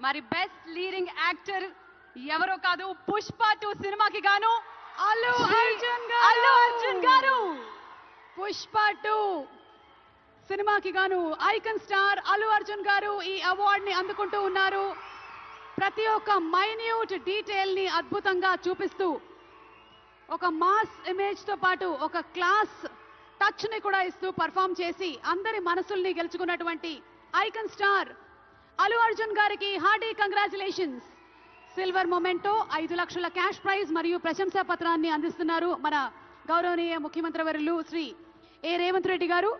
మరి best leading actor ఎవరో కాదు పుష్ప 2 సినిమాకి గాను అల్లు అర్జున్ గారు పుష్ప 2 సినిమాకి గాను ఐకాన్ స్టార్ అల్లు అర్జున్ గారు ఈ అవార్డ్ ని అందుకుంటూ ఉన్నారు. ప్రతి ఒక్క మైన్యూట్ డీటెయిల్ ని అద్భుతంగా చూపిస్తూ ఒక మాస్ ఇమేజ్ తో పాటు ఒక క్లాస్ టచ్ ని కూడా ఇస్తూ పర్ఫామ్ చేసి అందరి మనసుల్ని గెలుచుకున్నటువంటి ఐకాన్ స్టార్ అల్లు అర్జున్ గారికి హార్డీ కంగ్రాచులేషన్స్. సిల్వర్ మొమెంటో 5 లక్షల క్యాష్ ప్రైజ్ మరియు ప్రశంసా పత్రాన్ని అందిస్తున్నారు మన గౌరవనీయ ముఖ్యమంత్రి వర్యులు శ్రీ ఏ రేవంత్ రెడ్డి గారు.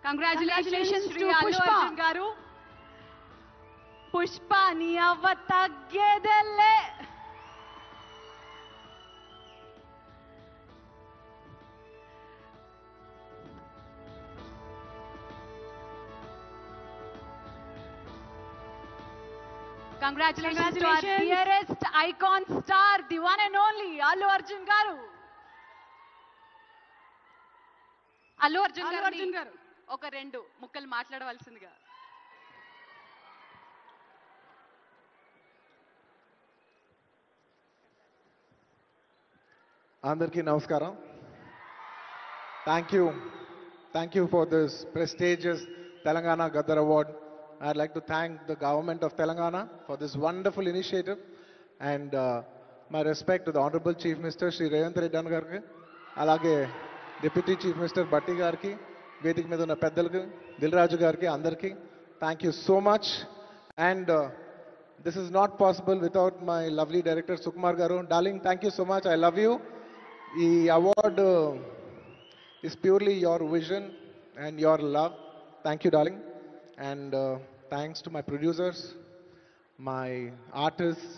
కంగ్రాచులేషన్స్ శ్రీ అల్లు అర్జున్ గారు. పుష్ప నీ అవ్వ తగ్గేదెల్లే. Congratulations to our dearest icon star, the one and only Allu Arjun garu. Allu Arjun garu oka rendu mukkalu maatladavaల్సిందిగా. Andarki namaskaram. Thank you for this prestigious Telangana Gaddar Award. I'd like to thank the government of Telangana for this wonderful initiative, and my respect to the Honorable Chief Minister Shri Revanth Reddy Gariki, alage Deputy Chief Minister Batti Gariki, Vedik మీద ఉన్న పెద్దలకు దిల్రాజు గారికి అందరికీ thank you so much. And this is not possible without my lovely director Sukumar garu. Darling, thank you so much. I love you. The award is purely your vision and your love. Thank you, darling. And thanks to my producers, my artists,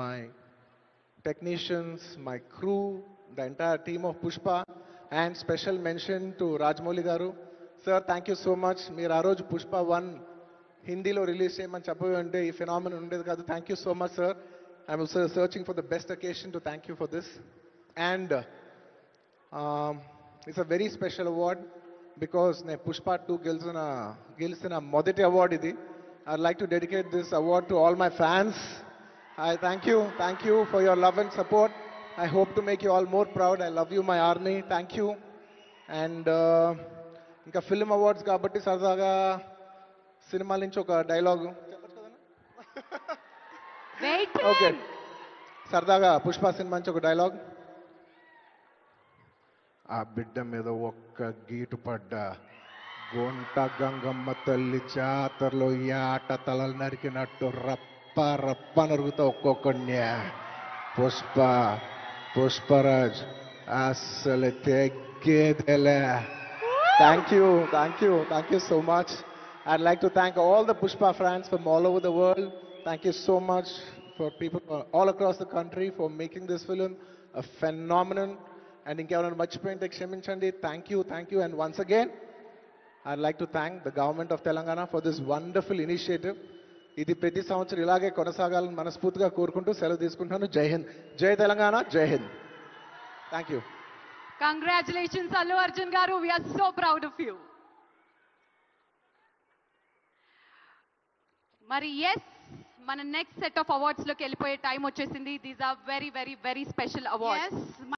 my technicians, my crew, the entire team of Pushpa, and special mention to Rajamouli garu. Sir, thank you so much. Meer aa roju Pushpa 1 Hindilo release cheyamani cheppavante ee phenomenon undedi kaadu. Thank you so much, sir. I'm also searching for the best occasion to thank you for this. And it's a very special award because ne Pushpa 2 గెలిచిన మొదటి award ఇది. I'd like to dedicate this award to all my fans. I thank you for your love and support. I hope to make you all more proud. I love you, my army. Thank you. And ఇంకా film awards కాబట్టి సరదాగా సినిమాల నుంచి ఒక dialogue okay, సరదాగా Pushpa cinema నుంచి ఒక dialogue. ఆ బిడ్డ మీద ఒక్క గీటు పడ్డా గొంట గంగమ్మ తల్లి జాతరలో యాట తలలు నరికినట్టు రప్ప రప్ప నరుగుతా ఒక్కొక్కడిని. పుష్పరాజ్ అస్సలు తెగ్గేదేలే. Thank you so much. I'd like to thank all the Pushpa fans from all over the world. Thank you so much for people all across the country for making this film a phenomenon. And ఇంకెవరైనా మర్చిపోయింటే క్షమించండి. Thank you. And once again, I'd like to thank the government of Telangana for this wonderful initiative. ఇది ప్రతి సంవత్సరం ఇలాగే కొనసాగాలని మనస్ఫూర్తిగా కోరుకుంటూ సెలవు తీసుకుంటున్నాను. జై హింద్, జై తెలంగాణ, జై Hind. Thank you. Congratulations Allu Arjun garu. We are so proud of you. మరి yes, మన నెక్స్ట్ సెట్ ఆఫ్ అవార్డ్స్ లోకి వెళ్ళిపోయే టైం వచ్చేసింది. These are very very very special awards.